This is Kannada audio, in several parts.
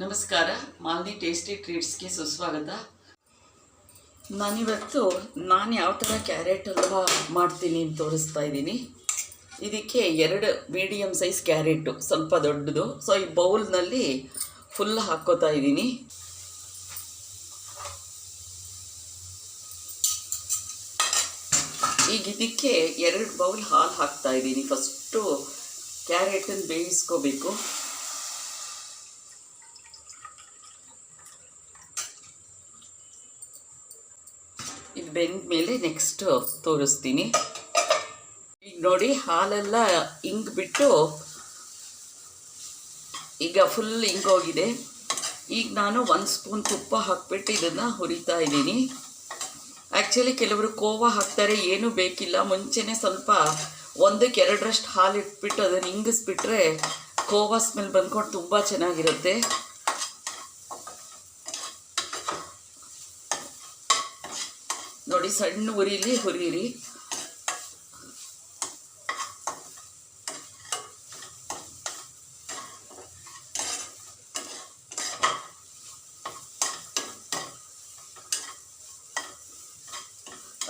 ನಮಸ್ಕಾರ, ಮಾಲ್ನಿ ಟೇಸ್ಟಿ ಟ್ರೀಟ್ಸ್ಗೆ ಸುಸ್ವಾಗತ. ನಾನಿವತ್ತು ಯಾವ ಥರ ಕ್ಯಾರೆಟ್ ಹಲ್ವಾ ಮಾಡ್ತೀನಿ ಅಂತ ತೋರಿಸ್ತಾ ಇದ್ದೀನಿ. ಇದಕ್ಕೆ 2 ಮೀಡಿಯಮ್ ಸೈಜ್ ಕ್ಯಾರೆಟು, ಸ್ವಲ್ಪ ದೊಡ್ಡದು. ಸೊ ಈ ಬೌಲ್ನಲ್ಲಿ ಫುಲ್ ಹಾಕ್ಕೋತಾ ಇದ್ದೀನಿ. ಈಗ ಇದಕ್ಕೆ 2 ಬೌಲ್ ಹಾಲು ಹಾಕ್ತಾ ಇದ್ದೀನಿ. ಫಸ್ಟು ಕ್ಯಾರೆಟನ್ನು ಬೇಯಿಸ್ಕೋಬೇಕು. ಇದು ಬೆಂದ ಮೇಲೆ ನೆಕ್ಸ್ಟ್ ತೋರಿಸ್ತೀನಿ. ಈಗ ನೋಡಿ, ಹಾಲೆಲ್ಲ ಬಿಟ್ಟು ಈಗ ಫುಲ್ ಹೋಗಿದೆ. ಈಗ ನಾನು 1 ಸ್ಪೂನ್ ತುಪ್ಪ ಹಾಕ್ಬಿಟ್ಟು ಇದನ್ನು ಹುರಿತಾ ಇದ್ದೀನಿ. ಆ್ಯಕ್ಚುಲಿ ಕೆಲವರು ಕೋವಾ ಹಾಕ್ತಾರೆ, ಏನೂ ಬೇಕಿಲ್ಲ. ಮುಂಚೆನೇ ಸ್ವಲ್ಪ 1-2 ಹಾಲು ಇಟ್ಬಿಟ್ಟು ಅದನ್ನು ಇಂಗಿಸ್ಬಿಟ್ರೆ ಕೋವಾ ಸ್ಮೆಲ್ ಬಂದ್ಕೊಂಡು ತುಂಬ ಚೆನ್ನಾಗಿರುತ್ತೆ. ನೋಡಿ, ಸಣ್ಣ ಉರಿಲಿ ಹುರಿಯಿರಿ.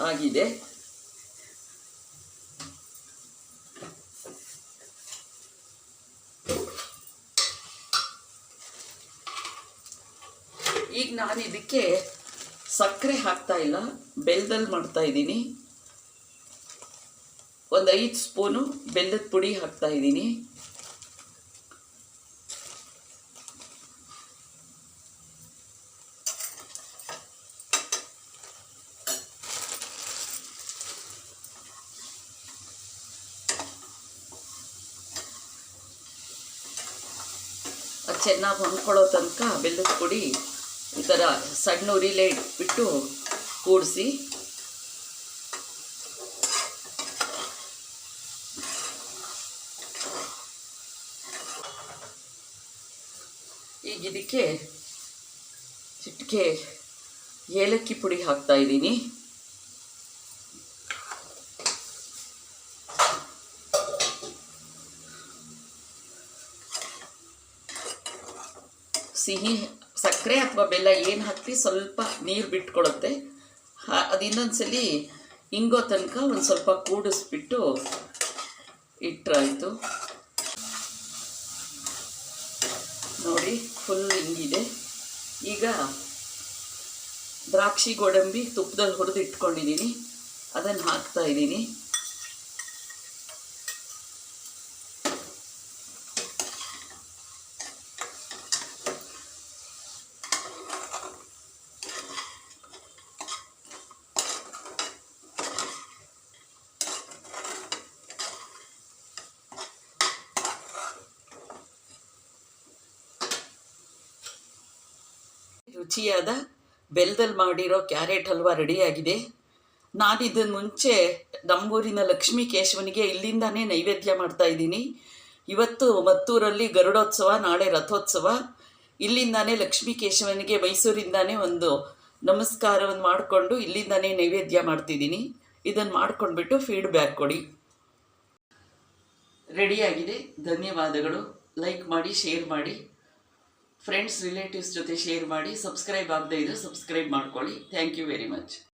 ಆಗಿದೆ. ಈಗ ನಾನು ಇದಕ್ಕೆ ಸಕ್ಕರೆ ಹಾಕ್ತಾ ಇಲ್ಲ, ಬೆಲ್ಲದಲ್ಲಿ ಮಾಡ್ತಾ ಇದ್ದೀನಿ. ಒಂದು 5 ಸ್ಪೂನು ಬೆಲ್ಲದ ಪುಡಿ ಹಾಕ್ತಾ ಇದ್ದೀನಿ. ಅದು ಚೆನ್ನಾಗಿ ಹೊಂದ್ಕೊಳ್ಳೋ ತನಕ ಬೆಲ್ಲದ ಪುಡಿ ಈ ಥರ ಸಣ್ಣ ಉರಿಲೇ ಇಟ್ಬಿಟ್ಟು ಕೂಡಿಸಿ. ಈಗ ಇದಕ್ಕೆ ಚಿಟಿಕೆ ಏಲಕ್ಕಿ ಪುಡಿ ಹಾಕ್ತಾ ಇದ್ದೀನಿ. ಸಿಹಿ ಸಕ್ಕರೆ ಅಥವಾ ಬೆಲ್ಲ ಏನು ಹಾಕಿ ಸ್ವಲ್ಪ ನೀರು ಬಿಟ್ಕೊಳ್ಳುತ್ತೆ. ಅದು ಇನ್ನೊಂದ್ಸಲಿ ಹಿಂಗೋ ತನಕ ಒಂದು ಸ್ವಲ್ಪ ಕೂಡಿಸ್ಬಿಟ್ಟು ಇಟ್ಟರಾಯಿತು. ನೋಡಿ, ಫುಲ್ ಹಿಂಗಿದೆ. ಈಗ ದ್ರಾಕ್ಷಿ ಗೋಡಂಬಿ ತುಪ್ಪದಲ್ಲಿ ಹುರಿದು ಇಟ್ಕೊಂಡಿದ್ದೀನಿ, ಅದನ್ನು ಹಾಕ್ತಾ ಇದ್ದೀನಿ. ರುಚಿಯಾದ ಬೆಲ್ಲದಲ್ಲಿ ಮಾಡಿರೋ ಕ್ಯಾರೆಟ್ ಹಲ್ವಾ ರೆಡಿಯಾಗಿದೆ. ನಾನು ಇದನ್ನು ಮುಂಚೆ ನಮ್ಮೂರಿನ ಲಕ್ಷ್ಮೀ ಕೇಶವನಿಗೆ ಇಲ್ಲಿಂದಾನೇ ನೈವೇದ್ಯ ಮಾಡ್ತಾ ಇದ್ದೀನಿ. ಇವತ್ತು ಮತ್ತೂರಲ್ಲಿ ಗರುಡೋತ್ಸವ, ನಾಳೆ ರಥೋತ್ಸವ. ಇಲ್ಲಿಂದಾನೇ ಲಕ್ಷ್ಮೀ ಕೇಶವನಿಗೆ ಮೈಸೂರಿಂದಾನೇ ಒಂದು ನಮಸ್ಕಾರವನ್ನು ಮಾಡಿಕೊಂಡು ಇಲ್ಲಿಂದಾನೇ ನೈವೇದ್ಯ ಮಾಡ್ತಿದ್ದೀನಿ. ಇದನ್ನು ಮಾಡ್ಕೊಂಡ್ಬಿಟ್ಟು ಫೀಡ್ಬ್ಯಾಕ್ ಕೊಡಿ. ರೆಡಿಯಾಗಿದೆ. ಧನ್ಯವಾದಗಳು. ಲೈಕ್ ಮಾಡಿ, ಶೇರ್ ಮಾಡಿ, ಫ್ರೆಂಡ್ಸ್ ರಿಲೇಟಿವ್ಸ್ ಜೊತೆ ಶೇರ್ ಮಾಡಿ. ಸಬ್ಸ್ಕ್ರೈಬ್ ಆಗದೇ ಇದ್ದರೆ ಸಬ್ಸ್ಕ್ರೈಬ್ ಮಾಡ್ಕೊಳ್ಳಿ. Thank you very much.